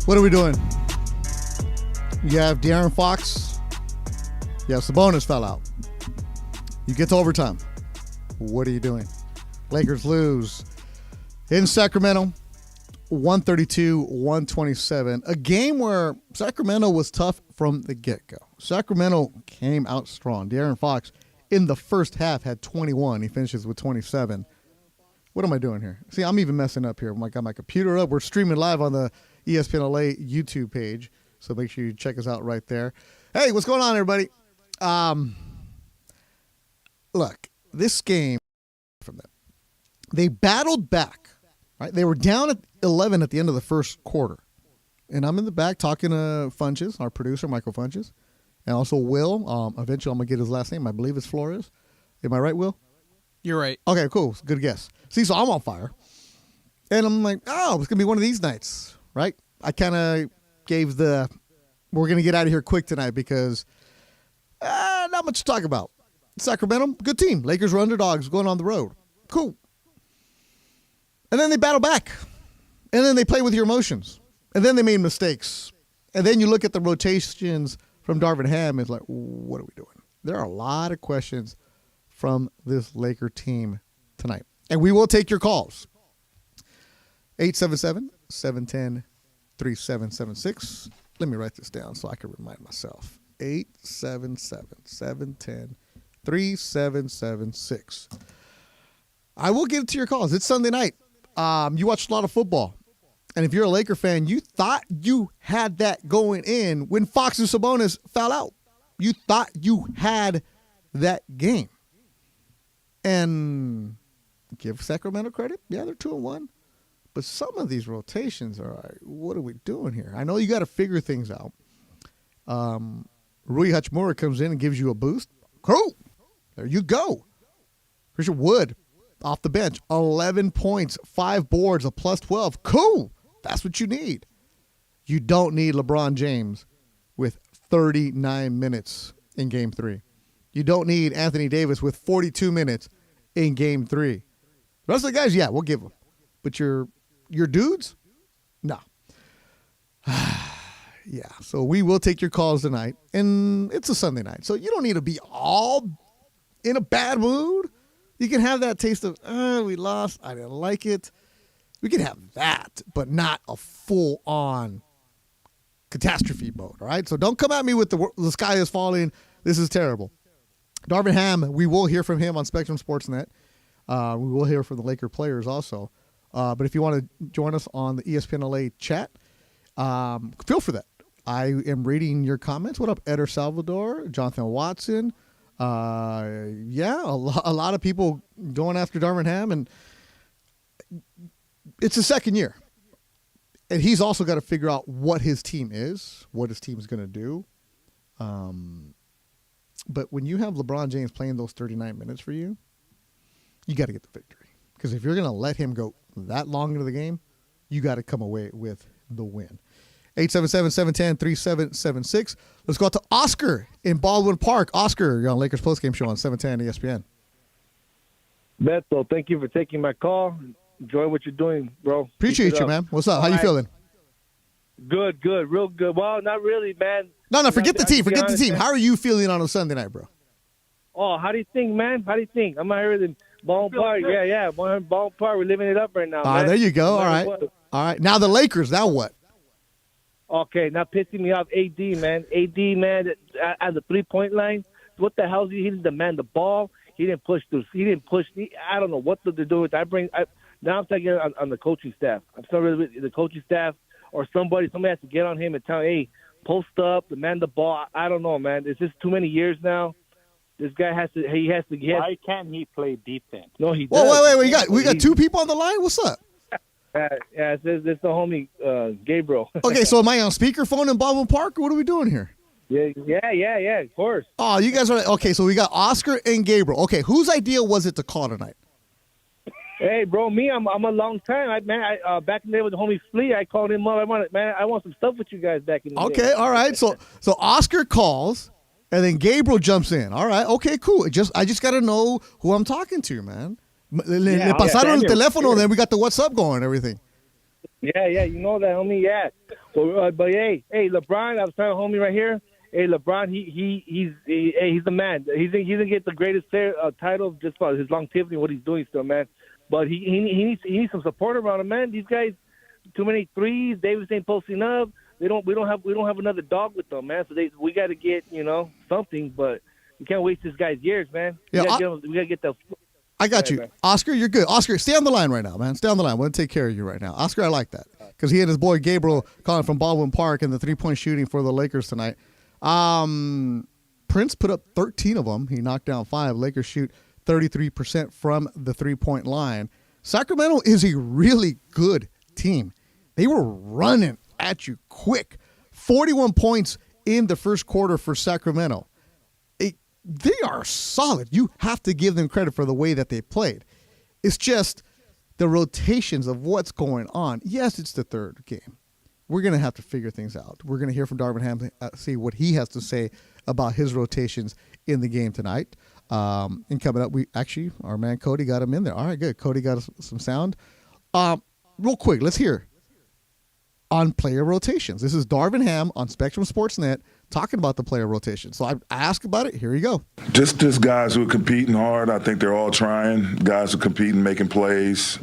What are we doing? You have De'Aaron Fox. You have Sabonis fell out. You get to overtime. What are you doing? Lakers lose in Sacramento, 132-127. A game where Sacramento was tough from the get-go. Sacramento came out strong. De'Aaron Fox in the first half had 21. He finishes with 27. What am I doing here? See, I'm even messing up here. I got my computer up. We're streaming live on the ESPN LA YouTube page, so make sure you check us out right there. Hey, what's going on, everybody? Look, this game from them, they battled back. Right, they were down at 11 at the end of the first quarter, and I'm in the back talking to Funches, our producer, Michael Funches, and also Will. Eventually, I'm gonna get his last name. I believe it's Flores. Am I right, Will? You're right. Okay, cool. Good guess. See, so I'm on fire. And I'm like, oh, it's going to be one of these nights, right? I kind of gave we're going to get out of here quick tonight because not much to talk about. Sacramento, good team. Lakers were underdogs going on the road. Cool. And then they battle back. And then they play with your emotions. And then they made mistakes. And then you look at the rotations from Darvin Ham. It's like, what are we doing? There are a lot of questions from this Laker team tonight. And we will take your calls. 877-710-3776. Let me write this down so I can remind myself. 877-710-3776. I will get to your calls. It's Sunday night. You watched a lot of football. And if you're a Laker fan, you thought you had that going in when Fox and Sabonis fell out. You thought you had that game. And give Sacramento credit. Yeah, they're 2-1. But some of these rotations are like, what are we doing here? I know you got to figure things out. Rui Hachimura comes in and gives you a boost. Cool. There you go. Christian Wood off the bench. 11 points, 5 boards, a plus 12. Cool. That's what you need. You don't need LeBron James with 39 minutes in Game 3. You don't need Anthony Davis with 42 minutes in Game 3. The rest of the guys, yeah, we'll give them. But your dudes, no. Yeah, so we will take your calls tonight. And it's a Sunday night, so you don't need to be all in a bad mood. You can have that taste of, we lost, I didn't like it. We can have that, but not a full-on catastrophe mode, all right? So don't come at me with the sky is falling, this is terrible. Darvin Ham, we will hear from him on Spectrum Sportsnet. We will hear from the Laker players also. But if you want to join us on the ESPN LA chat, feel for that. I am reading your comments. What up, Eder Salvador, Jonathan Watson? Yeah, a lot of people going after Darvin Ham, and it's his second year. And he's also got to figure out what his team is, what his team is going to do. But when you have LeBron James playing those 39 minutes for you, you got to get the victory. Because if you're going to let him go that long into the game, you got to come away with the win. 877-710-3776. Let's go out to Oscar in Baldwin Park. Oscar, you're on Lakers Postgame Show on 710 ESPN. Beto, thank you for taking my call. Enjoy what you're doing, bro. Appreciate you, man. What's up? How you feeling? Good, real good. Well, not really, man. No, forget the team. Forget the team. How are you feeling on a Sunday night, bro? Oh, how do you think, man? How do you think? I'm out here in Baldwin Park. Yeah. Baldwin Park. We're living it up right now, man. There you go. All right. Now the Lakers. Now what? Okay, now pissing me off, AD, man. AD, man, at the three-point line. What the hell? He didn't demand the ball. He didn't push through. I don't know what to do with it. Now I'm taking it on the coaching staff. I'm sorry, the coaching staff or somebody has to get on him and tell him, hey, post up, demand the ball. I don't know, man. It's just too many years now. This guy has to. Why can't he play defense? No, he does. Whoa, wait. We got two people on the line. What's up? Yeah, it's the homie Gabriel. Okay, so am I on speakerphone in Baldwin Park, or what are we doing here? Yeah, of course. Oh, you guys are okay. So we got Oscar and Gabriel. Okay, whose idea was it to call tonight? Hey, bro, I'm a long time. I back in the day with the homie Flea, I called him up. I want some stuff with you guys back in the day. Okay, all right. So Oscar calls, and then Gabriel jumps in. All right, okay, cool. I just got to know who I'm talking to, man. Le pasaron el teléfono, then we got the WhatsApp going and everything. Yeah, you know that, homie. Yeah, but hey, LeBron, I was telling homie right here. Hey, LeBron, he's the man. He's gonna get the greatest player title just for his longevity and what he's doing still, man. But he needs some support around him, man. These guys, too many threes. Davis ain't posting up. We don't have another dog with them, man. So we got to get something, but we can't waste this guy's years, man. Yeah, we gotta get the. I got you. Man. Oscar, you're good. Oscar, stay on the line right now, man. Stay on the line. We're going to take care of you right now. Oscar, I like that. Because he and his boy Gabriel calling from Baldwin Park in the three-point shooting for the Lakers tonight. Prince put up 13 of them. He knocked down 5. Lakers shoot 33% from the three-point line. Sacramento is a really good team. They were running at you quick. 41 points in the first quarter for Sacramento. They are solid. You have to give them credit for the way that they played. It's just the rotations of what's going on. Yes, it's the third game. We're going to have to figure things out. We're going to hear from Darvin Ham, see what he has to say about his rotations in the game tonight. And coming up, our man Cody got him in there. All right, good. Cody got us some sound. Real quick, let's hear on player rotations. This is Darvin Ham on Spectrum Sportsnet talking about the player rotation. So I asked about it. Here you go. Just guys who are competing hard. I think they're all trying. Guys who are competing, making plays.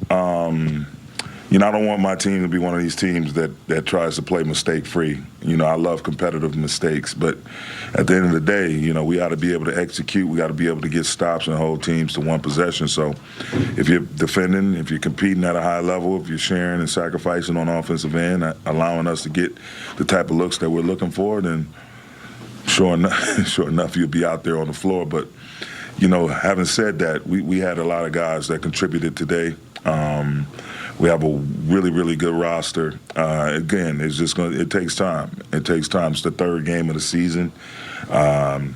I don't want my team to be one of these teams that tries to play mistake-free. I love competitive mistakes, but at the end of the day, we got to be able to execute. We got to be able to get stops and hold teams to one possession. So if you're defending, if you're competing at a high level, if you're sharing and sacrificing on offensive end, allowing us to get the type of looks that we're looking for, then sure enough, you'll be out there on the floor. But, having said that, we had a lot of guys that contributed today. We have a really, really good roster. Again, it takes time. It takes time. It's the third game of the season. And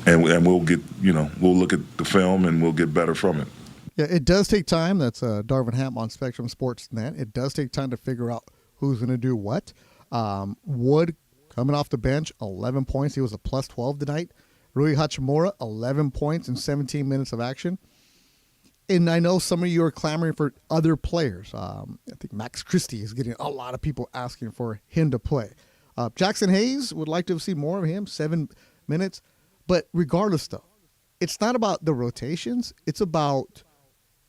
we'll get, we'll look at the film and we'll get better from it. Yeah, it does take time. That's Darvin Ham on Spectrum Sportsnet. It does take time to figure out who's going to do what. Wood coming off the bench, 11 points. He was a plus 12 tonight. Rui Hachimura, 11 points in 17 minutes of action. And I know some of you are clamoring for other players. I think Max Christie is getting a lot of people asking for him to play. Jackson Hayes would like to see more of him, 7 minutes. But regardless, though, it's not about the rotations. It's about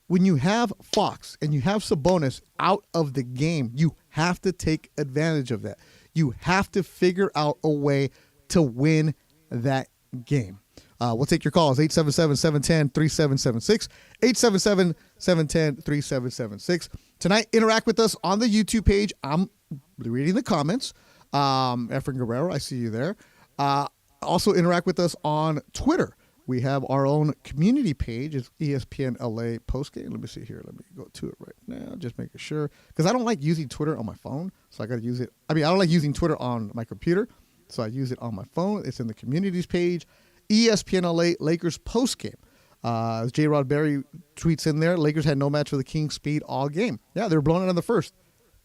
when you have Fox and you have Sabonis out of the game, you have to take advantage of that. You have to figure out a way to win that game. We'll take your calls, 877-710-3776, 877-710-3776. Tonight, interact with us on the YouTube page. I'm reading the comments. Efren Guerrero, I see you there. Also, interact with us on Twitter. We have our own community page. It's ESPN LA Postgame. Let me see here. Let me go to it right now, just making sure. Because I don't like using Twitter on my phone, so I got to use it. I don't like using Twitter on my computer, so I use it on my phone. It's in the communities page. ESPN LA Lakers Postgame. As J. Rod Berry tweets in there, Lakers had no match for the Kings speed all game. Yeah, they were blown out in the first.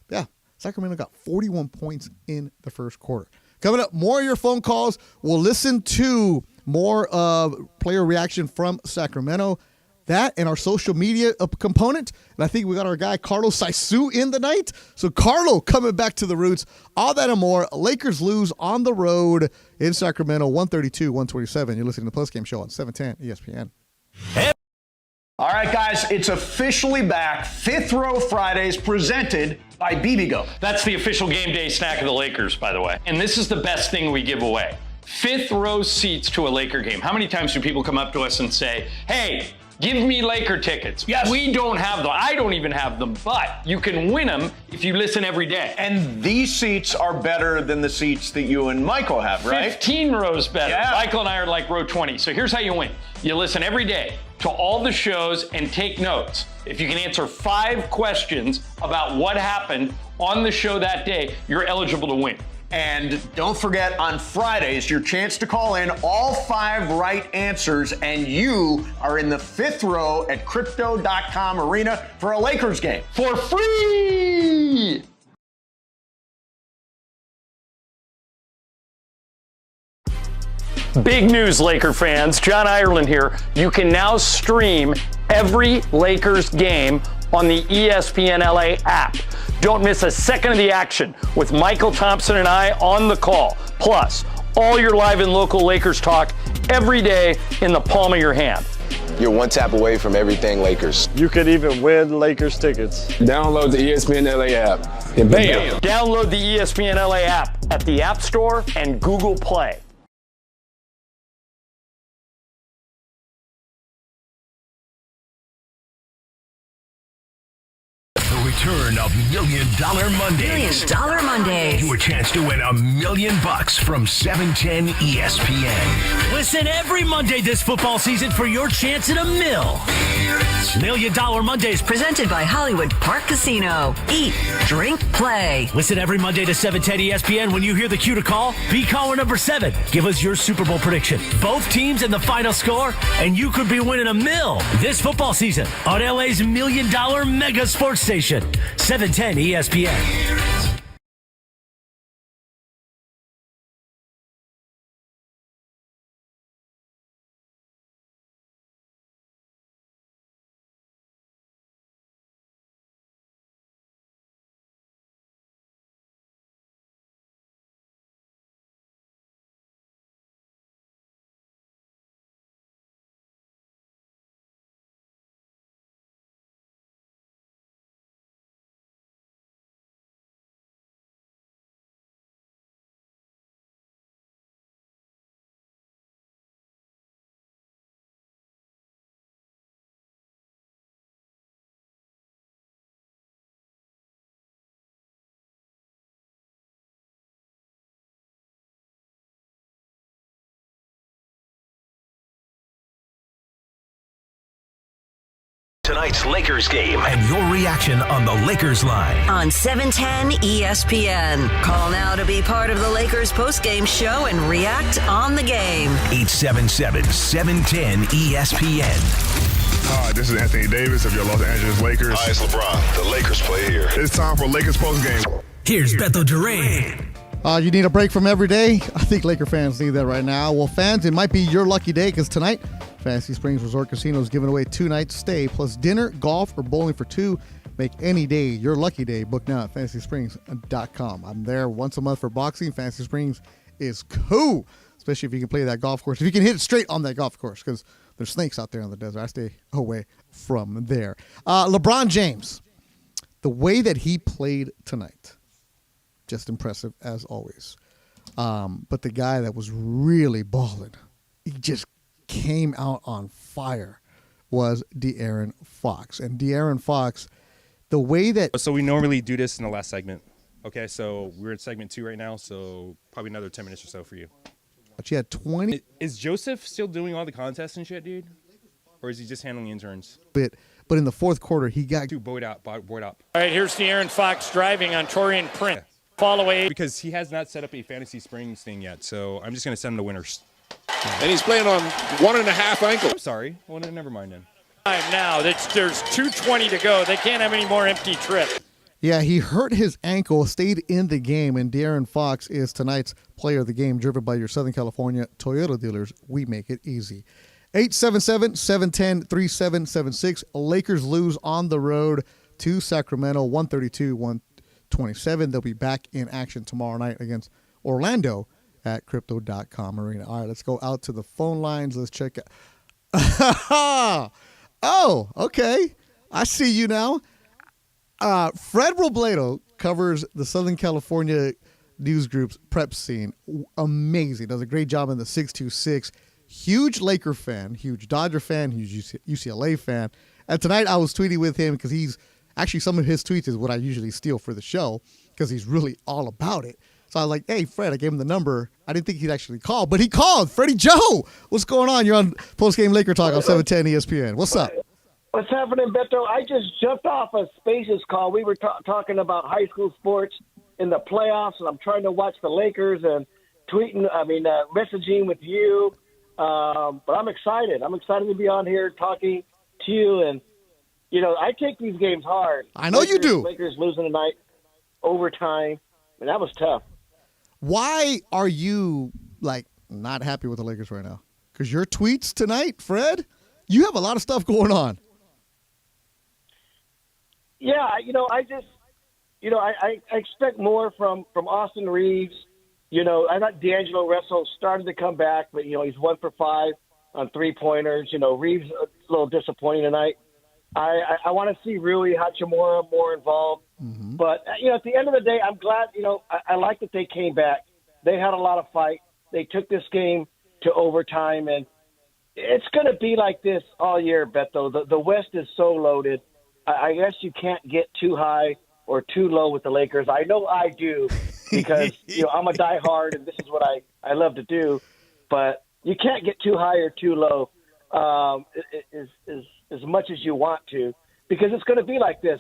Yeah, Sacramento got 41 points in the first quarter. Coming up, more of your phone calls. We'll listen to more of player reaction from Sacramento. That and our social media component. And I think we got our guy Carlos Saisu in the night. So Carlo coming back to the roots. All that and more. Lakers lose on the road in Sacramento, 132-127. You're listening to the Postgame Show on 710 ESPN. All right, guys, it's officially back. Fifth Row Fridays presented by BBGO. That's the official game day snack of the Lakers, by the way. And this is the best thing we give away. Fifth row seats to a Laker game. How many times do people come up to us and say, hey, give me Laker tickets? Yes. We don't have them. I don't even have them, but you can win them if you listen every day. And these seats are better than the seats that you and Michael have, right? 15 rows better. Yeah. Michael and I are like row 20. So here's how you win. You listen every day to all the shows and take notes. If you can answer 5 questions about what happened on the show that day, you're eligible to win. And don't forget, on Fridays, your chance to call in all 5 right answers, and you are in the fifth row at Crypto.com Arena for a Lakers game. For free! Big news, Laker fans. John Ireland here. You can now stream every Lakers game on the ESPN LA app. Don't miss a second of the action with Michael Thompson and I on the call. Plus, all your live and local Lakers talk every day in the palm of your hand. You're one tap away from everything Lakers. You could even win Lakers tickets. Download the ESPN LA app. And bam! Download the ESPN LA app at the App Store and Google Play. Return of $1 Million Mondays. $1 Million Mondays. Your chance to win $1 million from 710 ESPN. Listen every Monday this football season for your chance at $1 million. $1 Million Mondays presented by Hollywood Park Casino. Eat, drink, play. Listen every Monday to 710 ESPN. When you hear the cue to call, be caller number 7. Give us your Super Bowl prediction, both teams and the final score, and you could be winning $1 million this football season on LA's $1 Million Mega Sports Station. 710 ESPN. Tonight's Lakers game and your reaction on the Lakers line. On 710 ESPN. Call now to be part of the Lakers postgame show and react on the game. 877-710 ESPN. Hi, this is Anthony Davis of your Los Angeles Lakers. Hi, it's LeBron. The Lakers play here. It's time for Lakers postgame. Here's Beto Duran. You need a break from every day? I think Laker fans need that right now. Well, fans, it might be your lucky day because tonight, Fantasy Springs Resort Casino is giving away 2 nights stay plus dinner, golf, or bowling for 2. Make any day your lucky day. Book now at fantasysprings.com. I'm there once a month for boxing. Fantasy Springs is cool, especially if you can play that golf course. If you can hit it straight on that golf course because there's snakes out there in the desert. I stay away from there. LeBron James, the way that he played tonight, just impressive as always. But the guy that was really balling, he just came out on fire, was De'Aaron Fox. And De'Aaron Fox, the way that... So we normally do this in the last segment. Okay, so we're in segment 2 right now, so probably another 10 minutes or so for you. But you had 20... Is Joseph still doing all the contests and shit, dude? Or is he just handling interns? But in the fourth quarter, he got... Board up. All right, here's De'Aaron Fox driving on Torian Prince. Fall away. Because he has not set up a Fantasy Springs thing yet, so I'm just going to send him the winners. And he's playing on 1.5 ankle. I'm sorry. Well, never mind then. Now, there's 2:20 to go. They can't have any more empty trips. Yeah, he hurt his ankle, stayed in the game, and De'Aaron Fox is tonight's player of the game, driven by your Southern California Toyota dealers. We make it easy. 877-710-3776. Lakers lose on the road to Sacramento, 132-127. They'll be back in action tomorrow night against Orlando at Crypto.com Arena. All right, let's go out to the phone lines. Let's check it. Oh, okay. I see you now. Fred Robledo covers the Southern California news group's prep scene. Amazing. Does a great job in the 626. Huge Laker fan, huge Dodger fan, huge UCLA fan. And tonight I was tweeting with him because he's actually, some of his tweets is what I usually steal for the show because he's really all about it. So I was like, hey, Fred, I gave him the number. I didn't think he'd actually call, but he called. Freddie Joe, what's going on? You're on Postgame Laker Talk on 710 ESPN. What's up? What's happening, Beto? I just jumped off a Spaces call. We were talking about high school sports in the playoffs, and I'm trying to watch the Lakers and messaging with you. But I'm excited. I'm excited to be on here talking to you. And, you know, I take these games hard. I know you do. Lakers losing tonight, overtime, and that was tough. Why are you, not happy with the Lakers right now? Because your tweets tonight, Fred, you have a lot of stuff going on. Yeah, I expect more from Austin Reeves. I thought D'Angelo Russell started to come back, but, he's 1 for 5 on three-pointers. Reeves a little disappointing tonight. I want to see Rui Hachimura more involved. Mm-hmm. But, at the end of the day, I'm glad, I like that they came back. They had a lot of fight. They took this game to overtime, and it's going to be like this all year, Beto. The West is so loaded. I guess you can't get too high or too low with the Lakers. I know I do because, I'm a diehard, and this is what I love to do. But you can't get too high or too low as much as you want to, because it's going to be like this.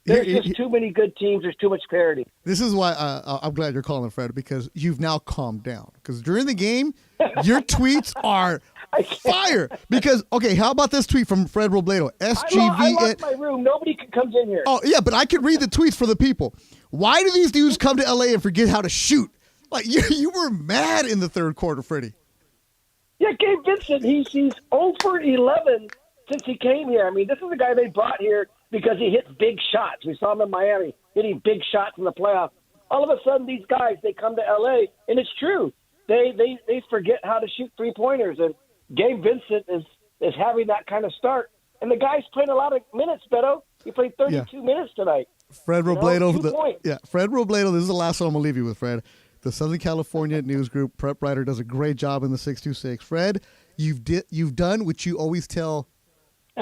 There's just too many good teams. There's too much parity. This is why I'm glad you're calling, Fred, because you've now calmed down. Because during the game, your tweets are fire. Because, okay, how about this tweet from Fred Robledo? SGV. I lost my room. Nobody comes in here. Oh, yeah, but I can read the tweets for the people. Why do these dudes come to LA and forget how to shoot? Like, you were mad in the third quarter, Freddie. Yeah, Gabe Vincent, he's 0 for 11 since he came here. I mean, this is the guy they brought here because he hits big shots. We saw him in Miami hitting big shots in the playoffs. All of a sudden, these guys, they come to L.A., and it's true. They forget how to shoot three-pointers, and Gabe Vincent is having that kind of start. And the guy's playing a lot of minutes, Beto. He played 32 minutes tonight. Fred Robledo. Fred Robledo, this is the last one I'm going to leave you with, Fred. The Southern California News Group prep writer does a great job in the 626. Fred, you've done what you always tell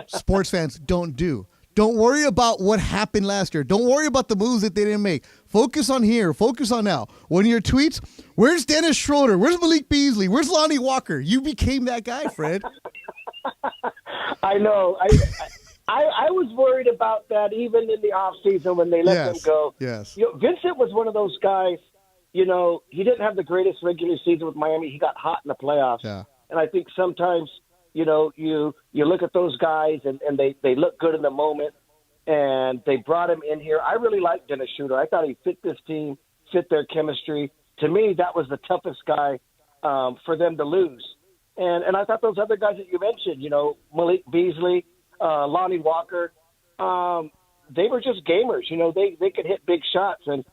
sports fans don't do. Don't worry about what happened last year. Don't worry about the moves that they didn't make. Focus on here. Focus on now. One of your tweets, where's Dennis Schroeder? Where's Malik Beasley? Where's Lonnie Walker? You became that guy, Fred. I know. I was worried about that even in the offseason when they let them go. Yes. Vincent was one of those guys, he didn't have the greatest regular season with Miami. He got hot in the playoffs. Yeah. And I think sometimes – you look at those guys and they look good in the moment, and they brought him in here. I really liked Dennis Schroeder. I thought he fit this team, fit their chemistry. To me, that was the toughest guy for them to lose. And I thought those other guys that you mentioned, Malik Beasley, Lonnie Walker, they were just gamers. They could hit big shots, and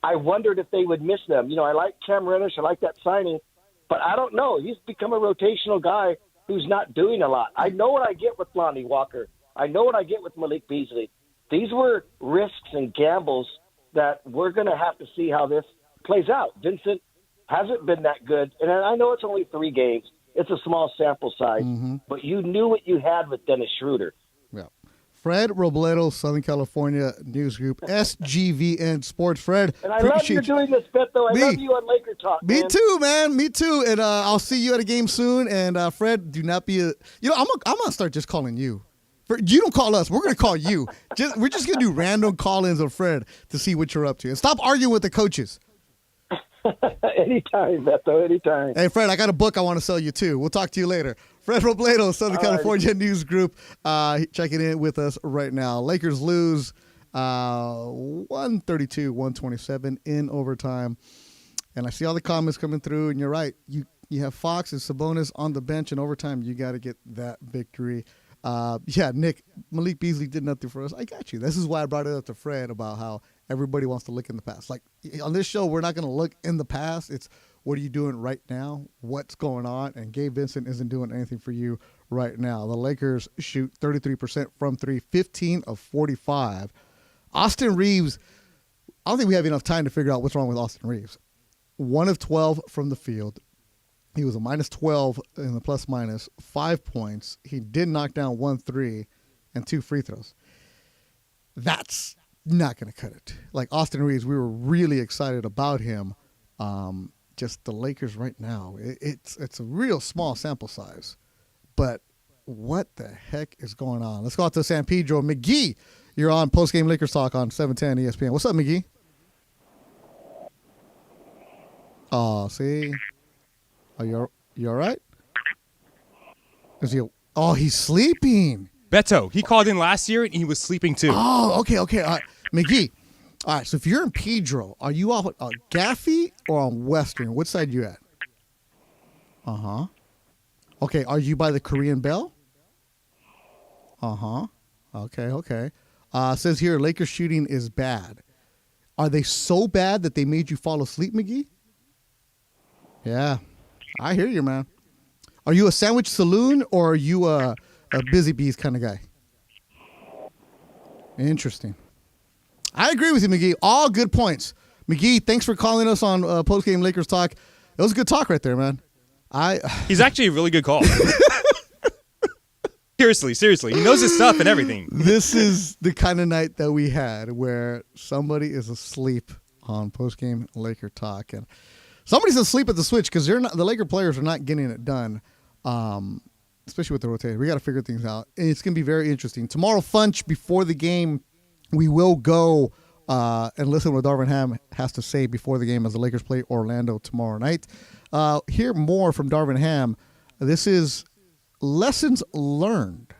I wondered if they would miss them. I like Cam Reddish. I like that signing, but I don't know. He's become a rotational guy who's not doing a lot. I know what I get with Lonnie Walker. I know what I get with Malik Beasley. These were risks and gambles that we're going to have to see how this plays out. Vincent hasn't been that good, and I know it's only 3 games. It's a small sample size, but you knew what you had with Dennis Schroeder. Yeah. Fred Robledo, Southern California News Group, SGVN Sports. Fred, and I love you doing this, Beto. I love you on Laker Talk. Me too, man. Me too. And I'll see you at a game soon. And Fred, do not be I'm gonna start just calling you. You don't call us. We're gonna call you. We're just gonna do random call-ins of Fred to see what you're up to. And stop arguing with the coaches. Anytime, Beto. Anytime. Hey, Fred, I got a book I want to sell you too. We'll talk to you later. Fred Robledo, Southern California News Group, checking in with us right now. Lakers lose 132-127 in overtime. And I see all the comments coming through, and you're right. You have Fox and Sabonis on the bench in overtime. You got to get that victory. Nick, Malik Beasley did nothing for us. I got you. This is why I brought it up to Fred about how everybody wants to look in the past. Like, on this show, we're not going to look in the past. It's what are you doing right now? What's going on? And Gabe Vincent isn't doing anything for you right now. The Lakers shoot 33% from 3, 15 of 45. Austin Reeves, I don't think we have enough time to figure out what's wrong with Austin Reeves. 1 of 12 from the field. He was a minus 12 in the plus-minus, 5 points. He did knock down 1 3 and 2 free throws. That's not going to cut it. Like Austin Reeves, we were really excited about him. Just the Lakers right now, it's a real small sample size. But what the heck is going on? Let's go out to San Pedro. McGee, you're on Postgame Lakers Talk on 710 ESPN. What's up, McGee? Oh, see? Are you all right? He's sleeping. Beto, he called in last year and he was sleeping too. Oh, okay. All right. McGee. All right, so if you're in Pedro, are you off Gaffey or on Western? What side you at? Uh-huh. Okay, are you by the Korean Bell? Uh-huh. Okay. Says here, Lakers shooting is bad. Are they so bad that they made you fall asleep, McGee? Yeah, I hear you, man. Are you a sandwich saloon or are you a busy bees kind of guy? Interesting. I agree with you, McGee. All good points. McGee, thanks for calling us on Postgame Lakers Talk. It was a good talk right there, man. He's actually a really good call. Seriously. He knows his stuff and everything. This is the kind of night that we had where somebody is asleep on Postgame Laker Talk. And somebody's asleep at the switch because the Laker players are not getting it done, especially with the rotation. We got to figure things out. And it's going to be very interesting. Tomorrow, Funch, before the game, we will go and listen to what Darvin Ham has to say before the game as the Lakers play Orlando tomorrow night. Hear more from Darvin Ham. This is lessons learned.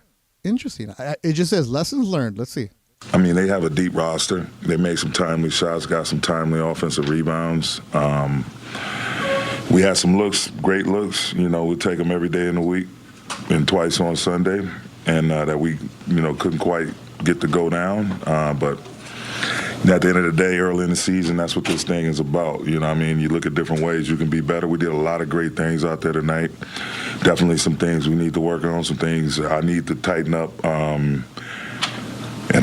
Interesting. It just says lessons learned. Let's see. I mean, they have a deep roster. They made some timely shots, got some timely offensive rebounds. We had some looks, great looks. We take them every day in the week and twice on Sunday, and that we, couldn't quite get to go down. But at the end of the day, early in the season, that's what this thing is about. You look at different ways you can be better. We did a lot of great things out there tonight. Definitely some things we need to work on, some things I need to tighten up. And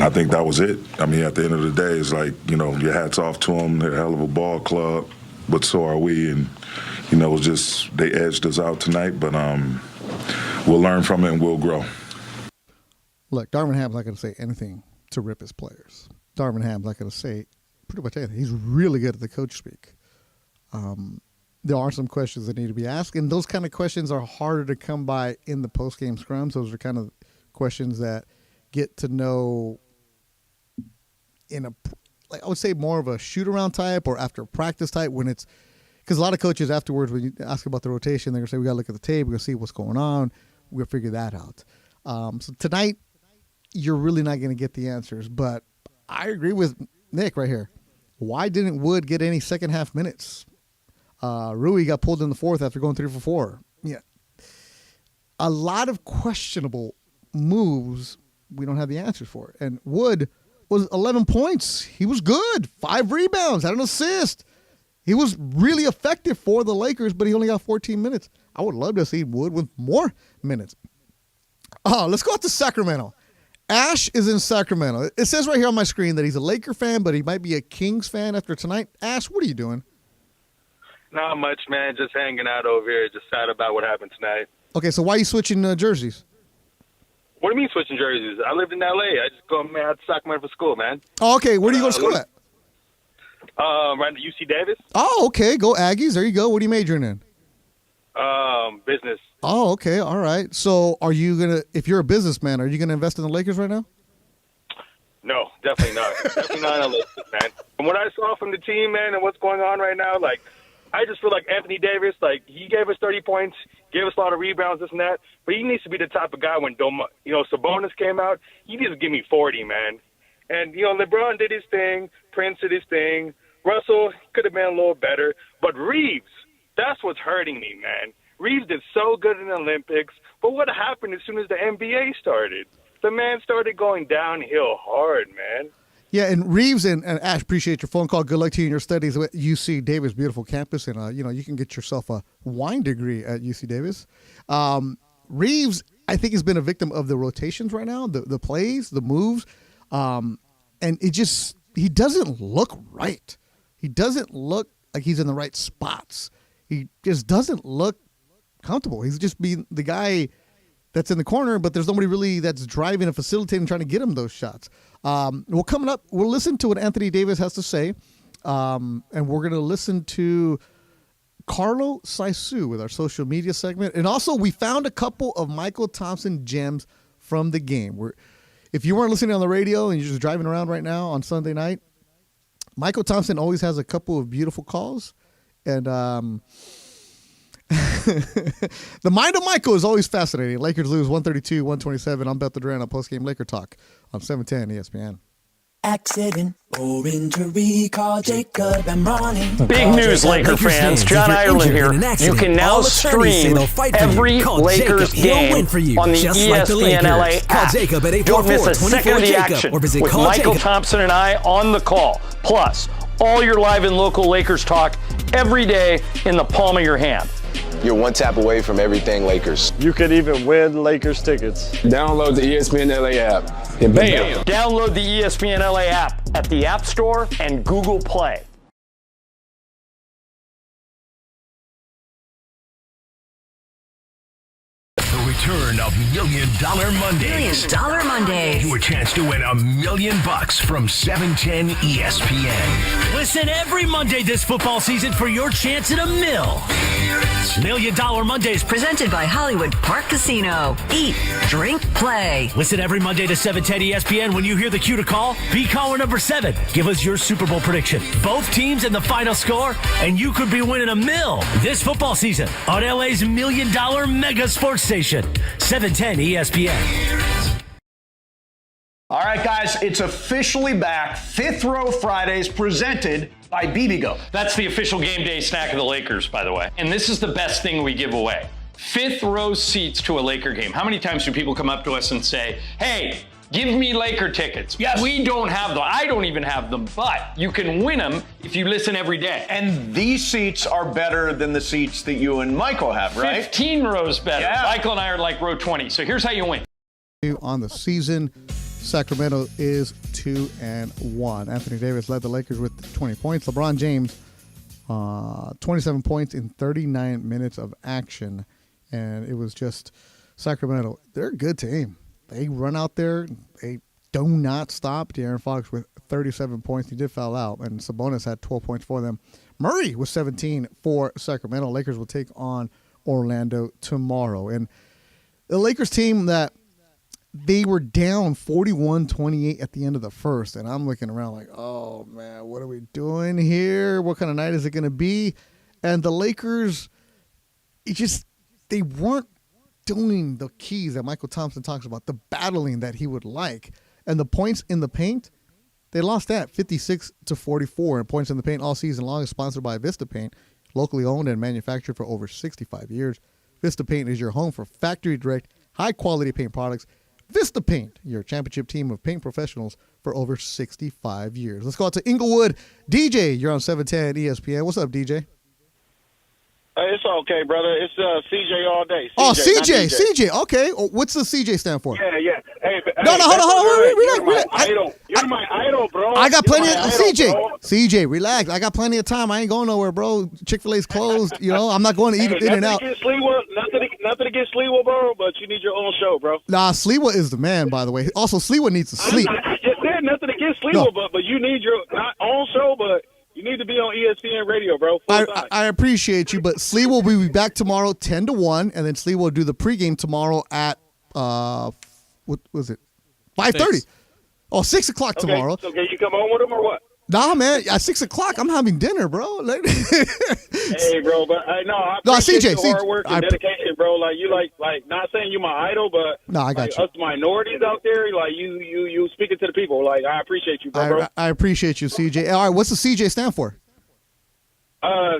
I think that was it. At the end of the day, it's like, your hat's off to them. They're a hell of a ball club, but so are we. And, it was just they edged us out tonight, but we'll learn from it and we'll grow. Look, Darvin Ham's not going to say anything to rip his players. Darvin Ham's not going to say pretty much anything. He's really good at the coach speak. There are some questions that need to be asked, and those kind of questions are harder to come by in the post-game scrums. Those are kind of questions that get to know in I would say more of a shoot-around type or after practice type when it's – because a lot of coaches afterwards, when you ask about the rotation, they're going to say, we got to look at the tape, we're going to see what's going on, we'll figure that out. So tonight, you're really not going to get the answers, but I agree with Nick right here. Why didn't Wood get any second half minutes? Rui got pulled in the fourth after going 3 for 4. Yeah, a lot of questionable moves we don't have the answers for. And Wood was 11 points. He was good. 5 rebounds, had an assist. He was really effective for the Lakers, but he only got 14 minutes. I would love to see Wood with more minutes. Let's go out to Sacramento. Ash is in Sacramento. It says right here on my screen that he's a Laker fan, but he might be a Kings fan after tonight. Ash, what are you doing? Not much, man. Just hanging out over here. Just sad about what happened tonight. Okay, so why are you switching jerseys? What do you mean switching jerseys? I lived in L.A. I just go out to Sacramento for school, man. Oh, okay. Where do you go to school at? Right at UC Davis. Oh, okay. Go Aggies. There you go. What are you majoring in? Business. Oh, okay. All right. So are you going to, if you're a businessman, are you going to invest in the Lakers right now? No, definitely not. Definitely not in the Lakers, man. From what I saw from the team, man, and what's going on right now, I just feel like Anthony Davis, he gave us 30 points, gave us a lot of rebounds, this and that, but he needs to be the type of guy when Sabonis came out, he needs to give me 40, man. And, LeBron did his thing, Prince did his thing, Russell could have been a little better, but Reeves, that's what's hurting me, man. Reeves did so good in the Olympics, but what happened as soon as the NBA started? The man started going downhill hard, man. Yeah, and Reeves and Ash, appreciate your phone call. Good luck to you in your studies at UC Davis, beautiful campus, and you can get yourself a wine degree at UC Davis. Reeves, I think, has been a victim of the rotations right now, the plays, the moves, and he doesn't look right. He doesn't look like he's in the right spots. He just doesn't look comfortable. He's just being the guy that's in the corner, but there's nobody really that's driving and facilitating, trying to get him those shots. Coming up, we'll listen to what Anthony Davis has to say, and we're going to listen to Carlo Saisu with our social media segment. And also, we found a couple of Michael Thompson gems from the game. If you weren't listening on the radio and you're just driving around right now on Sunday night, Michael Thompson always has a couple of beautiful calls. And the mind of Michael is always fascinating. Lakers lose 132-127. I'm Beto Duran on Postgame Laker Talk on 710 ESPN. accident or injury, call Jacob and Ronnie. Big news, Laker fans. John Ireland here. You can now stream every Lakers game on the ESPN LA app. Don't miss a second of the action with Michael Thompson and I on the call. Plus, all your live and local Lakers talk every day in the palm of your hand. You're one tap away from everything Lakers. You could even win Lakers tickets. Download the ESPN LA app. And bam! Download the ESPN LA app at the App Store and Google Play. The return of $1 Million Mondays. $1 Million Mondays. Your chance to win $1 million from 710 ESPN. Listen every Monday this football season for your chance at $1 million. $1 Million Mondays presented by Hollywood Park Casino. Eat, drink, play. Listen every Monday to 710 ESPN. When you hear the cue to call, be caller number 7. Give us your Super Bowl prediction. Both teams and the final score, and you could be winning $1 million this football season on LA's $1 Million Mega Sports Station. 710 ESPN. All right, guys, it's officially back. Fifth Row Fridays presented by BBGO. That's the official game day snack of the Lakers, by the way. And this is the best thing we give away. Fifth row seats to a Laker game. How many times do people come up to us and say, hey, give me Laker tickets? Yes. We don't have them. I don't even have them, but you can win them if you listen every day. And these seats are better than the seats that you and Michael have, right? 15 rows better. Yeah. Michael and I are like row 20. So here's how you win. On the season, Sacramento is 2-1. Anthony Davis led the Lakers with 20 points. LeBron James, 27 points in 39 minutes of action. And it was just Sacramento. They're a good team. They run out there. They do not stop. De'Aaron Fox with 37 points. He did foul out. And Sabonis had 12 points for them. Murray was 17 for Sacramento. Lakers will take on Orlando tomorrow. And the Lakers team that they were down 41-28 at the end of the first. And I'm looking around like, oh, man, what are we doing here? What kind of night is it going to be? And the Lakers, they weren't doing the keys that Michael Thompson talks about, the battling that he would like. And the points in the paint, they lost that 56-44. And points in the paint all season long is sponsored by Vista Paint, locally owned and manufactured for over 65 years. Vista Paint is your home for factory direct, high-quality paint products. Vista Paint, your championship team of paint professionals for over 65 years. Let's go out to Inglewood. DJ, you're on 710 ESPN. What's up, DJ? It's okay, brother. It's CJ all day. CJ. Okay. What's the CJ stand for? Yeah. Hey, hold on. Relax. You're my idol, bro. I got plenty of CJ, relax. I got plenty of time. I ain't going nowhere, bro. Chick-fil-A's closed. I'm not going to eat In and Out. Nothing against Sliwa, bro, but you need your own show, bro. Nah, Sliwa is the man, by the way. Also, Sliwa needs to sleep. I just said nothing against Sliwa, but you need your own show, but you need to be on ESPN radio, bro. I appreciate you, but Slee will be back tomorrow 10-1, and then Slee will do the pregame tomorrow at, what was it, 5:30. 6 o'clock tomorrow. So can you come on with him or what? Nah, man, at 6 o'clock, I'm having dinner, bro. Hey, bro, but I appreciate your hard work and dedication, bro. Like, you like not saying you my idol, but I got you. Us minorities out there, like, you speaking to the people. Like, I appreciate you, bro. I appreciate you, CJ. All right, what's the CJ stand for?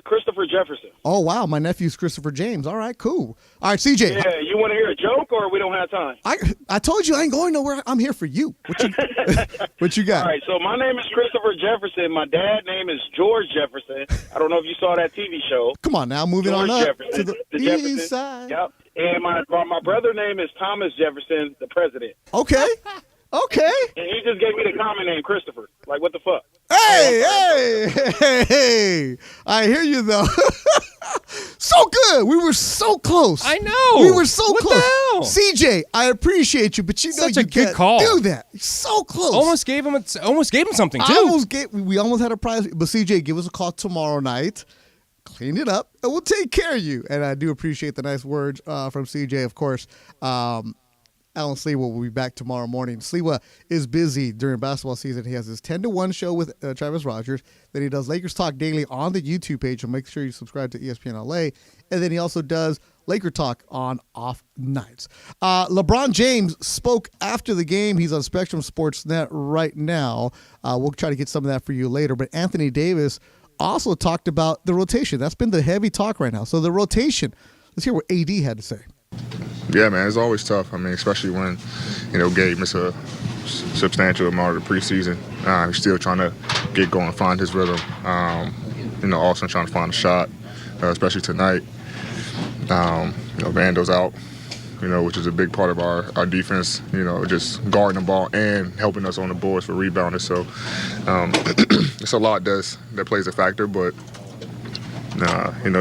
Christopher Jefferson. Oh, wow, my nephew's Christopher James. All right, cool. All right, CJ. Yeah, you want to hear a joke or we don't have time? I told you I ain't going nowhere. I'm here for you. What you got? All right, so my name is Christopher Jefferson. My dad's name is George Jefferson. I don't know if you saw that TV show. Come on now, moving on up Jefferson, to the east side. Yep. And my brother's name is Thomas Jefferson, the president. Okay. And he just gave me the common name, Christopher. Like, what the fuck? Hey. I hear you, though. So good. We were so close. I know. We were so what close. The hell? CJ, I appreciate you, but you know Such you a good can't call. do that. So close. Almost gave him something, too. We almost had a prize. But CJ, give us a call tomorrow night. Clean it up, and we'll take care of you. And I do appreciate the nice words from CJ, of course. Alan Sliwa will be back tomorrow morning. Sliwa is busy during basketball season. He has his 10 to 1 show with Travis Rogers. Then he does Lakers Talk Daily on the YouTube page. So make sure you subscribe to ESPN LA. And then he also does Laker Talk on off nights. LeBron James spoke after the game. He's on Spectrum Sportsnet right now. We'll try to get some of that for you later. But Anthony Davis also talked about the rotation. That's been the heavy talk right now. So the rotation. Let's hear what AD had to say. Yeah, man, it's always tough. I mean, especially when, Gabe missed a substantial amount of the preseason. He's still trying to get going, find his rhythm. Also trying to find a shot, especially tonight. Vando's out, which is a big part of our defense, just guarding the ball and helping us on the boards for rebounding. So it's a lot that plays a factor, but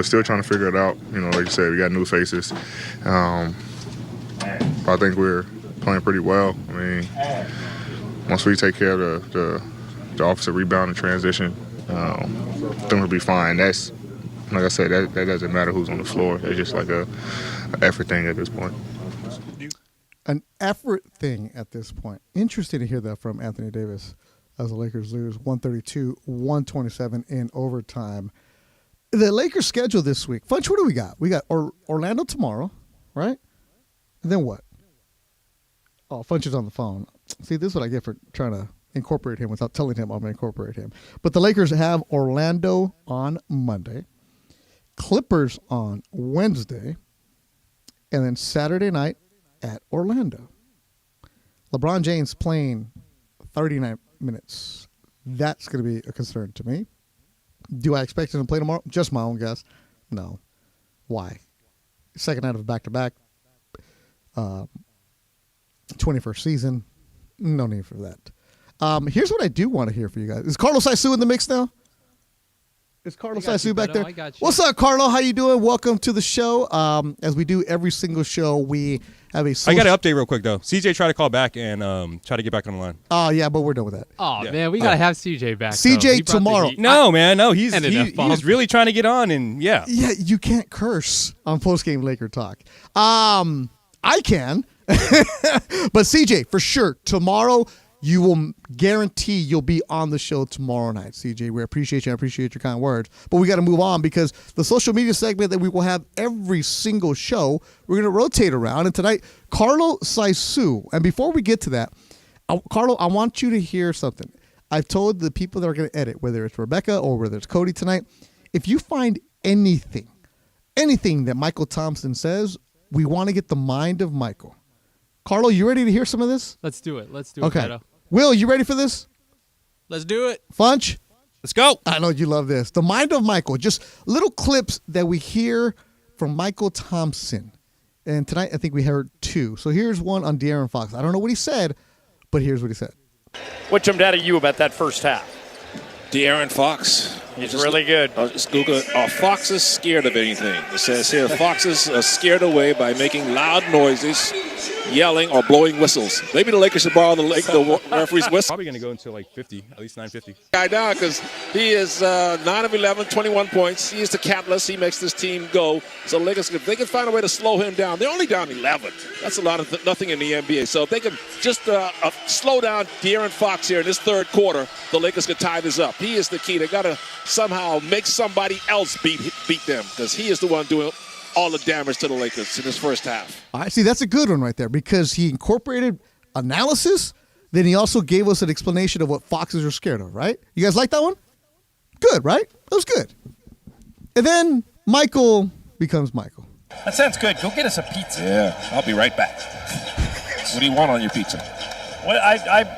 still trying to figure it out. Like you said, we got new faces. I think we're playing pretty well. I mean, once we take care of the offensive rebound and transition, I think we'll be fine. That's, like I said, that doesn't matter who's on the floor. It's just like an effort thing at this point. An effort thing at this point. Interesting to hear that from Anthony Davis as the Lakers lose 132-127 in overtime. The Lakers schedule this week. Funch, what do we got? We got Orlando tomorrow, right? And then what? Oh, Funch is on the phone. See, this is what I get for trying to incorporate him without telling him I'm going to incorporate him. But the Lakers have Orlando on Monday, Clippers on Wednesday, and then Saturday night at Orlando. LeBron James playing 39 minutes. That's going to be a concern to me. Do I expect him to play tomorrow? Just my own guess. No. Why? Second night of a back-to-back. 21st season. No need for that. Here's what I do want to hear for you guys. Is Carlos Saisu in the mix now? Is Carlos Saisu back there? What's up, Carlo? How you doing? Welcome to the show. As we do every single show, we have a I got an update real quick, though. CJ tried to call back and try to get back on the line. Oh, yeah, but we're done with that. Oh, man, we got to have CJ back. CJ tomorrow. No, man, no. He's really trying to get on, and yeah. Yeah, you can't curse on postgame Laker Talk. I can. But CJ, for sure, tomorrow you will guarantee you'll be on the show tomorrow night, CJ. We appreciate you. I appreciate your kind words. But we got to move on because the social media segment that we will have every single show, we're going to rotate around. And tonight, Carlo Saisu. And before we get to that, Carlo, I want you to hear something. I've told the people that are going to edit, whether it's Rebecca or whether it's Cody tonight, if you find anything that Michael Thompson says, we want to get the mind of Michael. Carlo, you ready to hear some of this? Let's do it. Okay. Beto. Will, you ready for this? Let's do it. Funch? Let's go. I know you love this. The mind of Michael. Just little clips that we hear from Michael Thompson. And tonight, I think we heard two. So here's one on De'Aaron Fox. I don't know what he said, but here's what he said. What jumped out at you about that first half? De'Aaron Fox. He's really good. I'll just Google it. Are foxes scared of anything? It says here, foxes are scared away by making loud noises, yelling, or blowing whistles. Maybe the Lakers should borrow the referee's whistle. Probably going to go until like 50, at least 950. Guy down because he is 9 of 11, 21 points. He is the catalyst. He makes this team go. So Lakers, if they can find a way to slow him down, they're only down 11. That's a lot of nothing in the NBA. So if they can just slow down De'Aaron Fox here in this third quarter, the Lakers could tie this up. He is the key. They got to somehow make somebody else beat them because he is the one doing all the damage to the Lakers in this first half. All right, see, that's a good one right there because he incorporated analysis, then he also gave us an explanation of what foxes are scared of, right? You guys like that one? Good, right? That was good. And then Michael becomes Michael. That sounds good. Go get us a pizza. Yeah, I'll be right back. What do you want on your pizza? Well,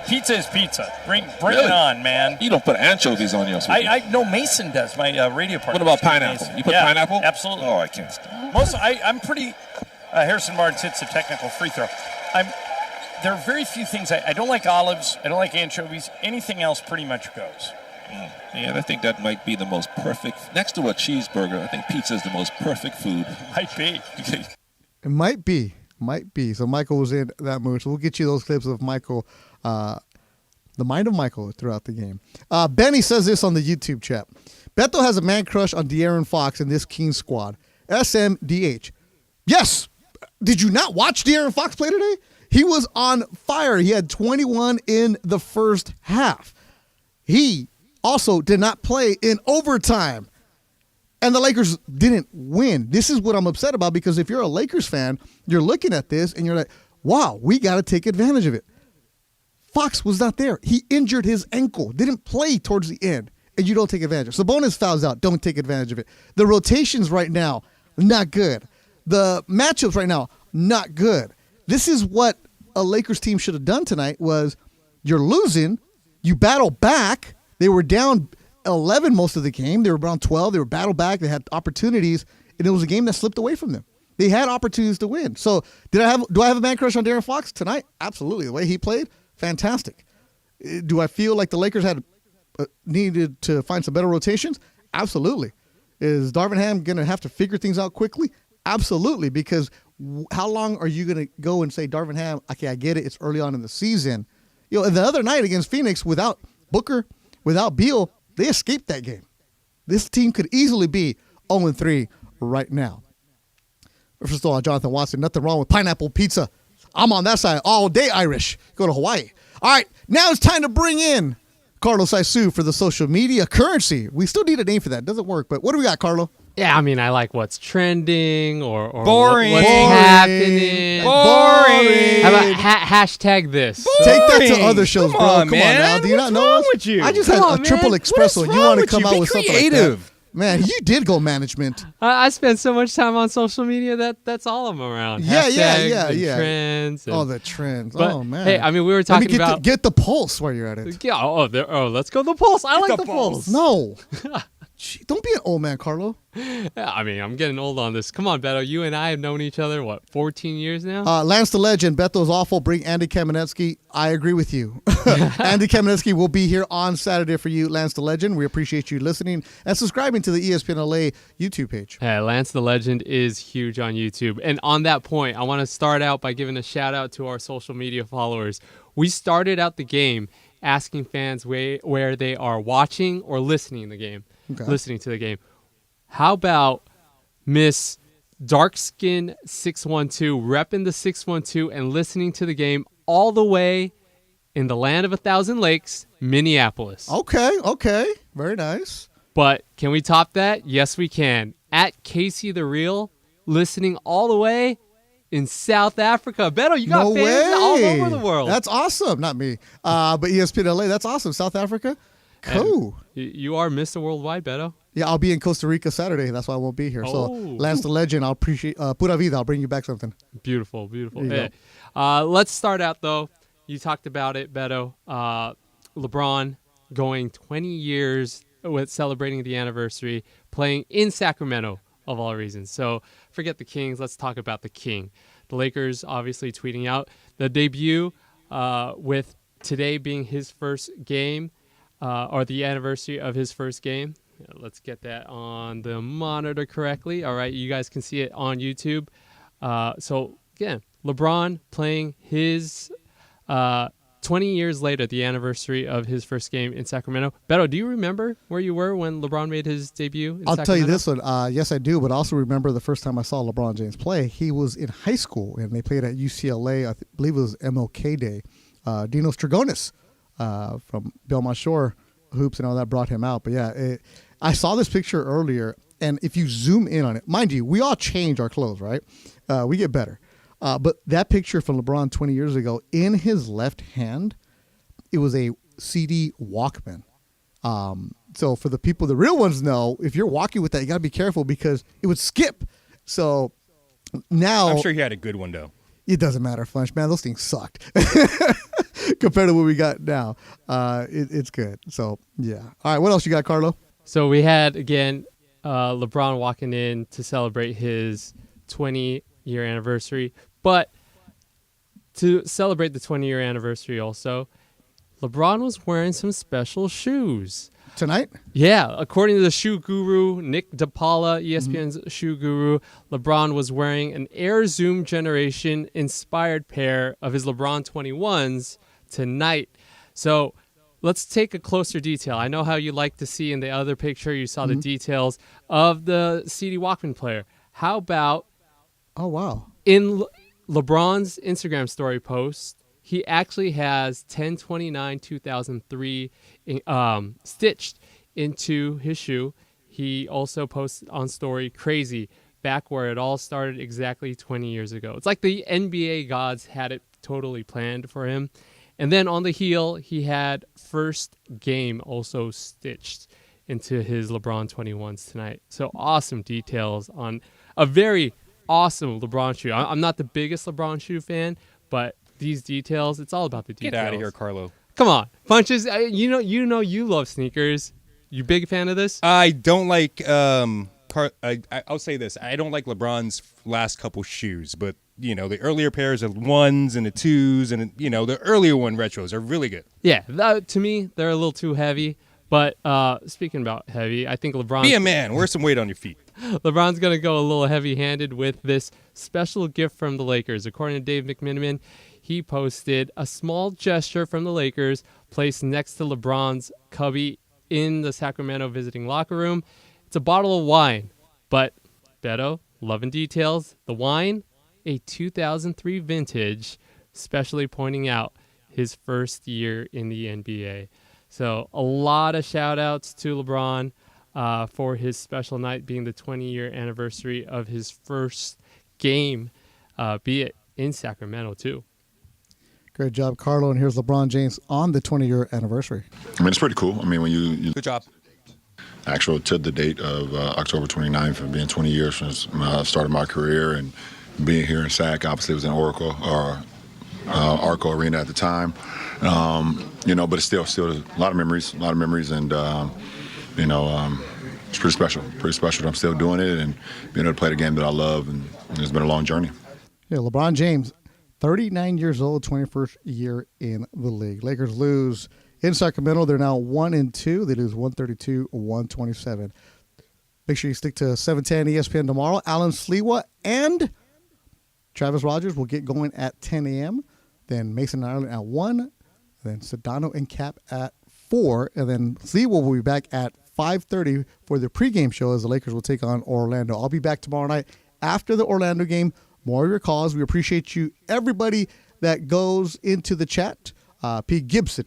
pizza is pizza. Bring Really? it on, man. You don't put anchovies on yours. No, Mason does. My radio partner. What about pineapple? Mason. You put pineapple? Absolutely. Oh, I can't stand. I'm pretty. Harrison Barnes hits a technical free throw. There are very few things. I don't like olives. I don't like anchovies. Anything else pretty much goes. Yeah, I think that might be the most perfect. Next to a cheeseburger, I think pizza is the most perfect food. Might be. It might be. Might be. So Michael was in that mood. So we'll get you those clips of Michael, the mind of Michael throughout the game. Benny says this on the YouTube chat. Beto has a man crush on De'Aaron Fox in this Kings squad. SMDH. Yes. Did you not watch De'Aaron Fox play today? He was on fire. He had 21 in the first half. He also did not play in overtime. And the Lakers didn't win. This is what I'm upset about, because if you're a Lakers fan, you're looking at this and you're like, wow, we got to take advantage of it. Fox was not there. He injured his ankle, didn't play towards the end, and you don't take advantage of it. Sabonis fouls out, don't take advantage of it. The rotations right now, not good. The matchups right now, not good. This is what a Lakers team should have done tonight was you're losing, you battle back. They were down 11 most of the game. They were around 12. They were battle back. They had opportunities, and it was a game that slipped away from them. They had opportunities to win. So do I have a man crush on De'Aaron Fox tonight? Absolutely. The way he played, fantastic. Do I feel like the Lakers had needed to find some better rotations? Absolutely. Is Darvin Ham going to have to figure things out quickly? Absolutely, because how long are you going to go and say, Darvin Ham, okay, I get it, it's early on in the season. The other night against Phoenix, without Booker, without Beal, they escaped that game. This team could easily be 0-3 right now. First of all, Jonathan Watson, nothing wrong with pineapple pizza. I'm on that side all day, Irish. Go to Hawaii. All right, now it's time to bring in Carlos Isou for the social media currency. We still need a name for that. It doesn't work, but what do we got, Carlo? Yeah, I mean, I like what's trending or boring. What's happening. Boring. How about hashtag this? Take that to other shows, Come bro. on, Come man. on now. Do you What's not know wrong us? with you? I just Come had on, a triple man. espresso. What is You wrong want to with come you? out Be with something creative. like that. Man, you did go management. I spend so much time on social media that's all I'm around. Hashtags and trends. And, the trends. but, man. Hey, I mean, we were talking about get the pulse while you're at it. Yeah. Let's go the pulse. I like the pulse. No. Gee, don't be an old man, Carlo. Yeah, I mean, I'm getting old on this. Come on, Beto. You and I have known each other, 14 years now? Lance the Legend, Beto's awful. Bring Andy Kamenetsky. I agree with you. Andy Kamenetsky will be here on Saturday for you, Lance the Legend. We appreciate you listening and subscribing to the ESPN LA YouTube page. Hey, Lance the Legend is huge on YouTube. And on that point, I want to start out by giving a shout out to our social media followers. We started out the game asking fans where they are watching or listening to the game. How about Miss Darkskin 612 repping the 612 and listening to the game all the way in the land of 1,000 lakes, Minneapolis? Okay. Very nice. But can we top that? Yes, we can. At Casey the Real, listening all the way in South Africa. Beto, you got fans all over the world. That's awesome. Not me, but ESPN LA. That's awesome. South Africa. Cool. You are Mr. Worldwide, Beto. Yeah, I'll be in Costa Rica Saturday. That's why I won't be here. So, Lance the Legend, I'll appreciate. Pura vida, I'll bring you back something. Beautiful. Hey, let's start out, though. You talked about it, Beto. LeBron going 20 years with celebrating the anniversary, playing in Sacramento, of all reasons. So, forget the Kings. Let's talk about the King. The Lakers obviously tweeting out the debut with today being his first game. Or the anniversary of his first game. Let's get that on the monitor correctly. All right, you guys can see it on YouTube. So, again, LeBron playing his 20 years later, the anniversary of his first game in Sacramento. Beto, do you remember where you were when LeBron made his debut in Sacramento? I'll tell you this one. Yes, I do, but I also remember the first time I saw LeBron James play. He was in high school, and they played at UCLA. I believe it was MLK Day. Dinos Trigonis. From Belmont Shore hoops and all that brought him out. But yeah, I saw this picture earlier, and if you zoom in on it, mind you, we all change our clothes, right? We get better. But that picture from LeBron 20 years ago, in his left hand, it was a CD Walkman. So for the people, the real ones know, if you're walking with that, you got to be careful because it would skip. So now... I'm sure he had a good one, though. It doesn't matter, Funch. Man, those things sucked. Compared to what we got now. It's good. So, yeah. All right, what else you got, Carlo? So we had, again, LeBron walking in to celebrate his 20-year anniversary. But to celebrate the 20-year anniversary also, LeBron was wearing some special shoes. Tonight? Yeah. According to the shoe guru, Nick DePaula, ESPN's shoe guru, LeBron was wearing an Air Zoom Generation inspired pair of his LeBron 21s tonight. So let's take a closer detail. I know how you like to see in the other picture, you saw the details of the CD Walkman player. How about... Oh, wow. LeBron's Instagram story post, he actually has 10/29/2003 stitched into his shoe. He also posted on story, crazy, back where it all started exactly 20 years ago. It's like the NBA gods had it totally planned for him. And then on the heel, he had first game also stitched into his LeBron 21s tonight. So awesome details on a very awesome LeBron shoe. I'm not the biggest LeBron shoe fan, but these details, it's all about the details. Get out of here, Carlo. Come on. Funches, you love sneakers. You big fan of this? I don't like I'll say this. I don't like LeBron's last couple shoes, but the earlier pairs of 1s and the 2s and the earlier one retros are really good. Yeah, to me they're a little too heavy, but speaking about heavy, I think LeBron Be a man, wear some weight on your feet. LeBron's going to go a little heavy-handed with this special gift from the Lakers. According to Dave McMenamin, he posted a small gesture from the Lakers placed next to LeBron's cubby in the Sacramento visiting locker room. It's a bottle of wine, but Beto, loving details. The wine, a 2003 vintage, especially pointing out his first year in the NBA. So a lot of shout-outs to LeBron for his special night being the 20-year anniversary of his first game, be it in Sacramento, too. Great job, Carlo. And here's LeBron James on the 20-year anniversary. I mean, it's pretty cool. I mean, when you good job. Actual to the date of October 29th, and being 20 years since I started my career, and being here in Sac, obviously it was in Oracle or Arco Arena at the time. But it's still a lot of memories, and it's pretty special that I'm still doing it and being able to play the game that I love, and it's been a long journey. Yeah, LeBron James, 39 years old, 21st year in the league. Lakers lose in Sacramento. They're now 1-2. They lose 132-127. Make sure you stick to 710 ESPN tomorrow. Alan Sliwa and Travis Rogers will get going at 10 a.m. Then Mason and Ireland at 1. Then Sedano and Cap at 4. And then Sliwa will be back at 5:30 for the pregame show as the Lakers will take on Orlando. I'll be back tomorrow night after the Orlando game. More of your calls. We appreciate you, everybody that goes into the chat. Pete Gibson,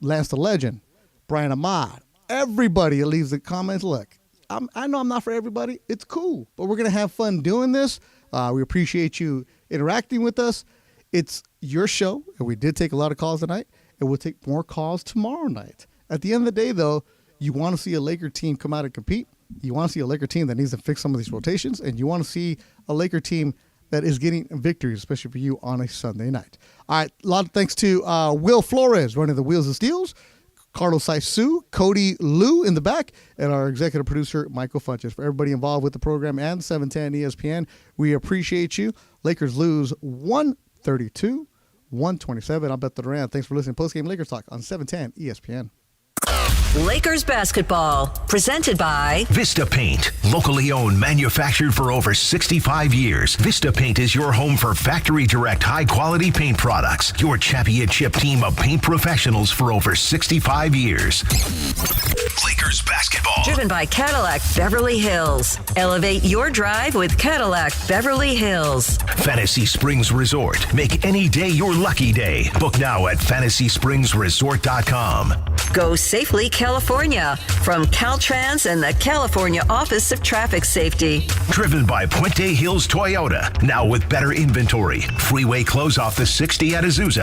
Lance the Legend, Brian Ahmad, everybody that leaves the comments. Look, I know I'm not for everybody. It's cool, but we're going to have fun doing this. We appreciate you interacting with us. It's your show, and we did take a lot of calls tonight, and we'll take more calls tomorrow night. At the end of the day, though, you want to see a Laker team come out and compete. You want to see a Laker team that needs to fix some of these rotations, and you want to see a Laker team that is getting victories, especially for you on a Sunday night. All right, a lot of thanks to Will Flores running the Wheels and Steels, Carlos Saisu, Cody Liu in the back, and our executive producer, Michael Funches. For everybody involved with the program and 710 ESPN, we appreciate you. Lakers lose 132-127. I'm Beto Duran. Thanks for listening to Postgame Lakers Talk on 710 ESPN. Lakers basketball, presented by Vista Paint, locally owned, manufactured for over 65 years. Vista Paint is your home for factory direct, high quality paint products. Your championship team of paint professionals for over 65 years. Lakers basketball, driven by Cadillac Beverly Hills. Elevate your drive with Cadillac Beverly Hills. Fantasy Springs Resort, make any day your lucky day. Book now at fantasyspringsresort.com. Go safely, California, from Caltrans and the California Office of Traffic Safety. Driven by Puente Hills Toyota, now with better inventory. Freeway close off the 60 at Azusa.